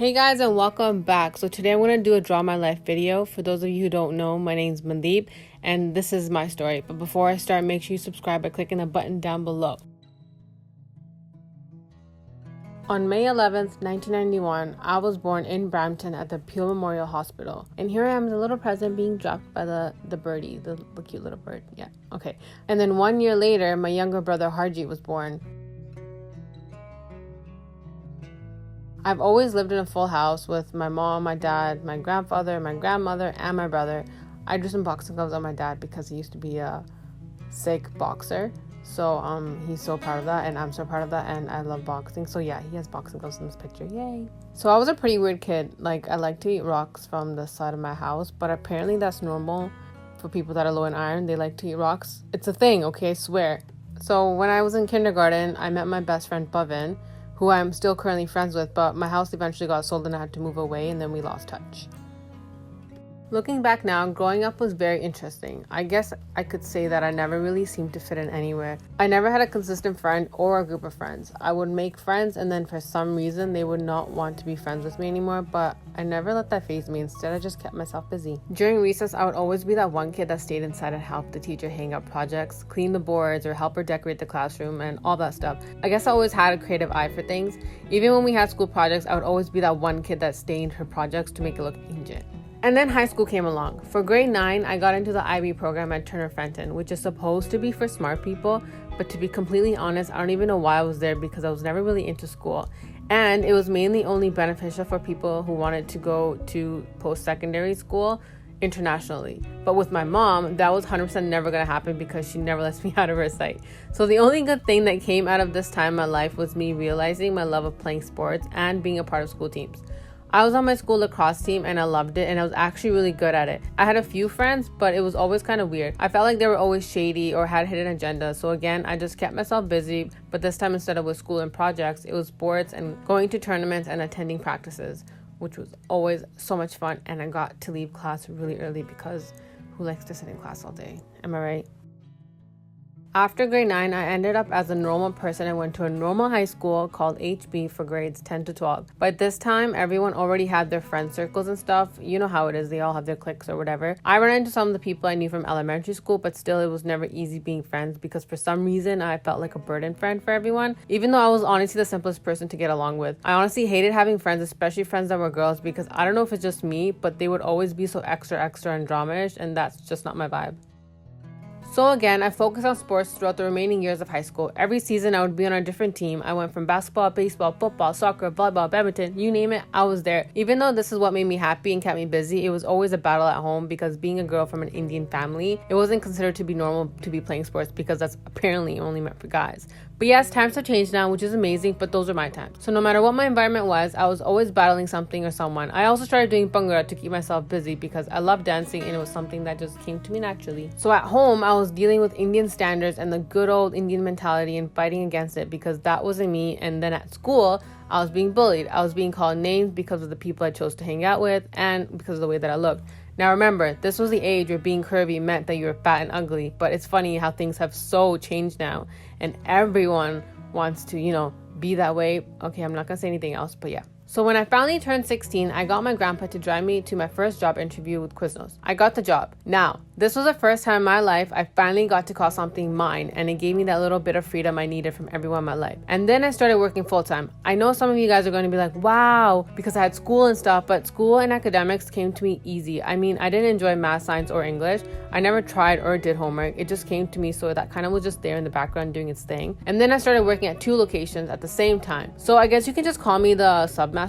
Hey guys, and welcome back. So today I'm going to do a draw my life video. For those of you who don't know, my name's Mundheep and this is my story. But before I start, make sure you subscribe by clicking the button down below. On May 11th, 1991, I was born in Brampton at the Peel Memorial Hospital. And here I am, the little present being dropped by the birdie, the cute little bird. Yeah, okay. And then 1 year later, my younger brother Harjeet was born. I've always lived in a full house with my mom, my dad, my grandfather, my grandmother, and my brother. I drew some boxing gloves on my dad because he used to be a sick boxer. So he's so proud of that, and I'm so proud of that, and I love boxing. So yeah, he has boxing gloves in this picture. Yay. So I was a pretty weird kid. Like, I like to eat rocks from the side of my house, but apparently that's normal for people that are low in iron. They like to eat rocks. It's a thing, okay, I swear. So when I was in kindergarten, I met my best friend Bhavin, who I'm still currently friends with, but my house eventually got sold and I had to move away, and then we lost touch. Looking back now, growing up was very interesting. I guess I could say that I never really seemed to fit in anywhere. I never had a consistent friend or a group of friends. I would make friends and then for some reason they would not want to be friends with me anymore, but I never let that faze me. Instead, I just kept myself busy. During recess, I would always be that one kid that stayed inside and helped the teacher hang up projects, clean the boards, or help her decorate the classroom and all that stuff. I guess I always had a creative eye for things. Even when we had school projects, I would always be that one kid that stained her projects to make it look ancient. And then high school came along. For grade 9, I got into the IB program at Turner Fenton, which is supposed to be for smart people, but to be completely honest, I don't even know why I was there because I was never really into school. And it was mainly only beneficial for people who wanted to go to post-secondary school internationally. But with my mom, that was 100% never going to happen because she never lets me out of her sight. So the only good thing that came out of this time in my life was me realizing my love of playing sports and being a part of school teams. I was on my school lacrosse team and I loved it, and I was actually really good at it. I had a few friends, but it was always kind of weird. I felt like they were always shady or had hidden agendas. So again, I just kept myself busy, but this time instead of with school and projects, it was sports and going to tournaments and attending practices, which was always so much fun. And I got to leave class really early because who likes to sit in class all day? Am I right? After grade 9, I ended up as a normal person and went to a normal high school called HB for grades 10 to 12. By this time, everyone already had their friend circles and stuff. You know how it is. They all have their cliques or whatever. I ran into some of the people I knew from elementary school, but still it was never easy being friends because for some reason I felt like a burden friend for everyone, even though I was honestly the simplest person to get along with. I honestly hated having friends, especially friends that were girls, because I don't know if it's just me, but they would always be so extra and drama-ish, and that's just not my vibe. So again, I focused on sports throughout the remaining years of high school. Every season, I would be on a different team. I went from basketball, baseball, football, soccer, volleyball, badminton, you name it, I was there. Even though this is what made me happy and kept me busy, it was always a battle at home because being a girl from an Indian family, it wasn't considered to be normal to be playing sports because that's apparently only meant for guys. But yes, times have changed now, which is amazing, but those are my times. So no matter what my environment was, I was always battling something or someone. I also started doing bhangra to keep myself busy because I love dancing and it was something that just came to me naturally. So at home, I was dealing with Indian standards and the good old Indian mentality and fighting against it because that wasn't me. And then at school, I was being bullied. I was being called names because of the people I chose to hang out with and because of the way that I looked. Now remember, this was the age where being curvy meant that you were fat and ugly, but it's funny how things have so changed now and everyone wants to, be that way. Okay, I'm not gonna say anything else, but yeah. So when I finally turned 16, I got my grandpa to drive me to my first job interview with Quiznos. I got the job. Now, this was the first time in my life I finally got to call something mine, and it gave me that little bit of freedom I needed from everyone in my life. And then I started working full-time. I know some of you guys are going to be like, wow, because I had school and stuff, but school and academics came to me easy. I mean, I didn't enjoy math, science, or English. I never tried or did homework. It just came to me, so that kind of was just there in the background doing its thing. And then I started working at 2 locations at the same time. So I guess you can just call me the submaster.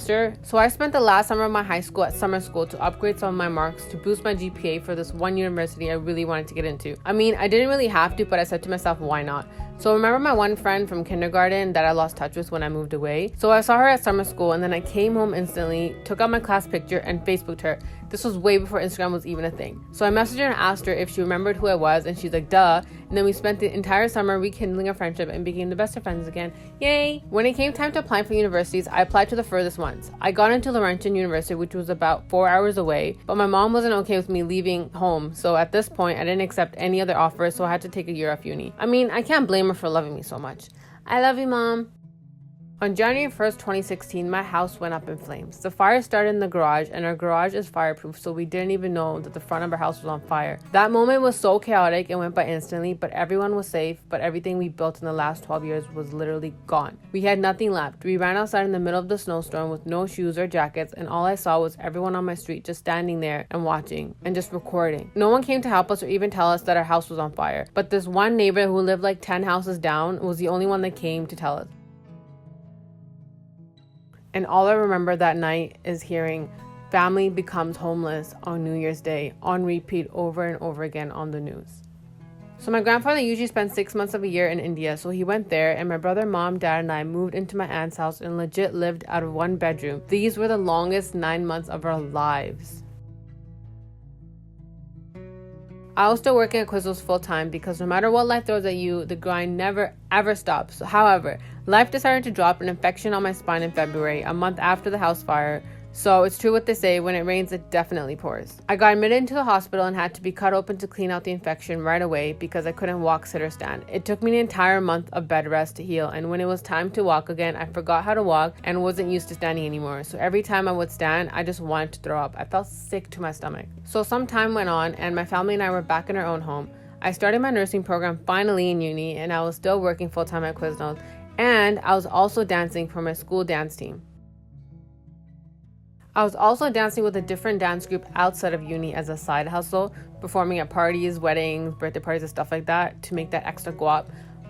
So I spent the last summer of my high school at summer school to upgrade some of my marks to boost my GPA for this one university I really wanted to get into. I mean, I didn't really have to, but I said to myself, why not? So remember my one friend from kindergarten that I lost touch with when I moved away? So I saw her at summer school and then I came home instantly, took out my class picture and Facebooked her. This was way before Instagram was even a thing. So I messaged her and asked her if she remembered who I was, and she's like, duh. And then we spent the entire summer rekindling our friendship and became the best of friends again. Yay! When it came time to applying for universities, I applied to the furthest ones. I got into Laurentian University, which was about 4 hours away, but my mom wasn't okay with me leaving home. So at this point, I didn't accept any other offers, so I had to take a year off uni. I mean, I can't blame her for loving me so much. I love you, Mom. On January 1st, 2016, my house went up in flames. The fire started in the garage, and our garage is fireproof, so we didn't even know that the front of our house was on fire. That moment was so chaotic and went by instantly, but everyone was safe, but everything we built in the last 12 years was literally gone. We had nothing left. We ran outside in the middle of the snowstorm with no shoes or jackets, and all I saw was everyone on my street just standing there and watching and just recording. No one came to help us or even tell us that our house was on fire, but this one neighbor who lived like 10 houses down was the only one that came to tell us. And all I remember that night is hearing family becomes homeless on New Year's Day on repeat over and over again on the news. So my grandfather usually spent 6 months of a year in India, so he went there, and my brother, mom, dad, and I moved into my aunt's house and legit lived out of one bedroom. These were the longest 9 months of our lives. I was still working at Quiznos full time because no matter what life throws at you, the grind never ever stops. However, life decided to drop an infection on my spine in February, a month after the house fire. So it's true what they say, when it rains, it definitely pours. I got admitted into the hospital and had to be cut open to clean out the infection right away because I couldn't walk, sit, or stand. It took me an entire month of bed rest to heal, and when it was time to walk again, I forgot how to walk and wasn't used to standing anymore. So every time I would stand, I just wanted to throw up. I felt sick to my stomach. So some time went on and my family and I were back in our own home. I started my nursing program finally in uni, and I was still working full time at Quiznos, and I was also dancing for my school dance team. I was also dancing with a different dance group outside of uni as a side hustle, performing at parties, weddings, birthday parties, and stuff like that to make that extra guap.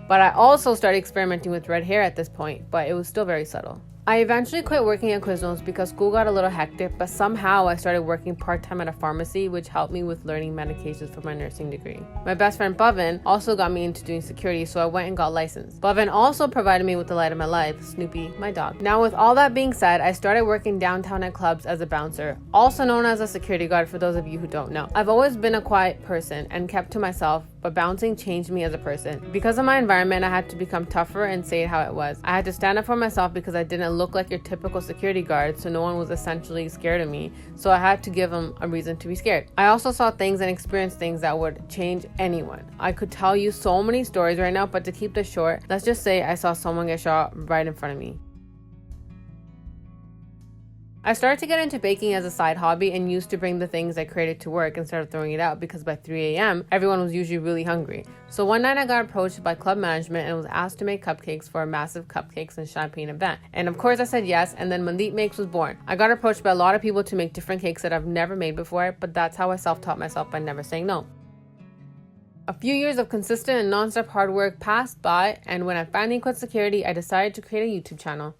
But I also started experimenting with red hair at this point, but it was still very subtle. I eventually quit working at Quiznos because school got a little hectic, but somehow I started working part-time at a pharmacy, which helped me with learning medications for my nursing degree. My best friend Bhavin also got me into doing security, so I went and got licensed. Bhavin also provided me with the light of my life, Snoopy, my dog. Now with all that being said, I started working downtown at clubs as a bouncer, also known as a security guard for those of you who don't know. I've always been a quiet person and kept to myself, but bouncing changed me as a person. Because of my environment, I had to become tougher and say it how it was. I had to stand up for myself because I didn't look like your typical security guard, so no one was essentially scared of me, so I had to give them a reason to be scared. I also saw things and experienced things that would change anyone. I could tell you so many stories right now, but to keep this short, let's just say I saw someone get shot right in front of me. I started to get into baking as a side hobby and used to bring the things I created to work instead of throwing it out because by 3 a.m. everyone was usually really hungry. So one night I got approached by club management and was asked to make cupcakes for a massive cupcakes and champagne event. And of course I said yes, and then Mundheep Makes was born. I got approached by a lot of people to make different cakes that I've never made before, but that's how I self-taught myself by never saying no. A few years of consistent and non-stop hard work passed by, and when I finally quit security, I decided to create a YouTube channel.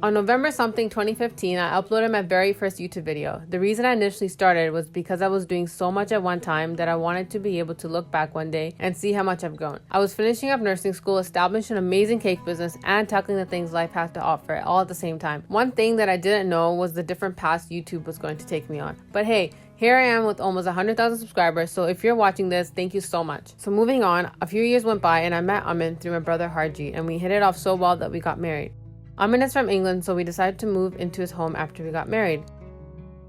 On November 2015, I uploaded my very first YouTube video. The reason I initially started was because I was doing so much at one time that I wanted to be able to look back one day and see how much I've grown. I was finishing up nursing school, established an amazing cake business, and tackling the things life had to offer all at the same time. One thing that I didn't know was the different paths YouTube was going to take me on. But hey, here I am with almost 100,000 subscribers, so if you're watching this, thank you so much. So moving on, a few years went by and I met Amin through my brother Harji, and we hit it off so well that we got married. Amin is from England, so we decided to move into his home after we got married.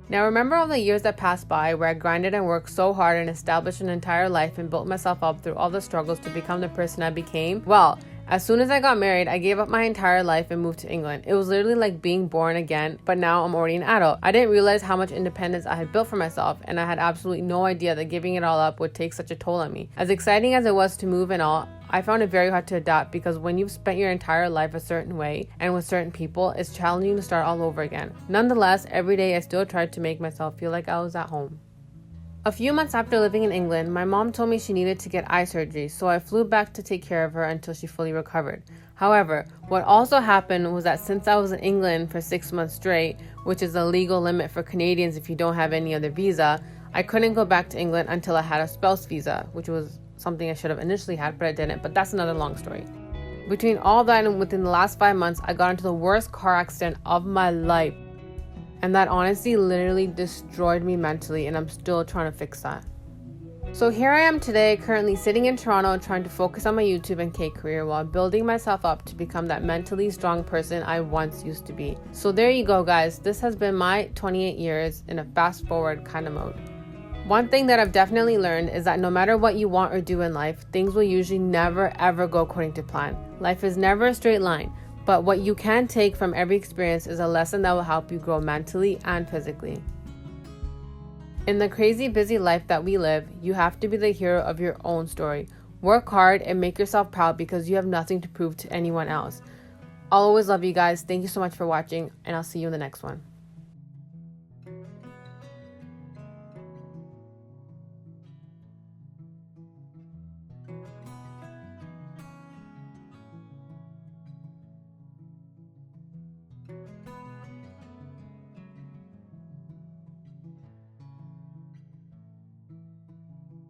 Now remember all the years that passed by where I grinded and worked so hard and established an entire life and built myself up through all the struggles to become the person I became? Well, as soon as I got married, I gave up my entire life and moved to England. It was literally like being born again, but now I'm already an adult. I didn't realize how much independence I had built for myself, and I had absolutely no idea that giving it all up would take such a toll on me. As exciting as it was to move and all, I found it very hard to adapt because when you've spent your entire life a certain way and with certain people, it's challenging to start all over again. Nonetheless, every day I still tried to make myself feel like I was at home. A few months after living in England, my mom told me she needed to get eye surgery, so I flew back to take care of her until she fully recovered. However, what also happened was that since I was in England for 6 months straight, which is the legal limit for Canadians if you don't have any other visa, I couldn't go back to England until I had a spouse visa, which was something I should have initially had, but I didn't, but that's another long story. Between all that and within the last 5 months, I got into the worst car accident of my life. And that honestly literally destroyed me mentally, and I'm still trying to fix that. So here I am today, currently sitting in Toronto trying to focus on my YouTube and cake career while building myself up to become that mentally strong person I once used to be. So there you go guys, this has been my 28 years in a fast forward kind of mode. One thing that I've definitely learned is that no matter what you want or do in life, things will usually never ever go according to plan. Life is never a straight line. But what you can take from every experience is a lesson that will help you grow mentally and physically. In the crazy busy life that we live, you have to be the hero of your own story. Work hard and make yourself proud because you have nothing to prove to anyone else. I'll always love you guys. Thank you so much for watching, and I'll see you in the next one.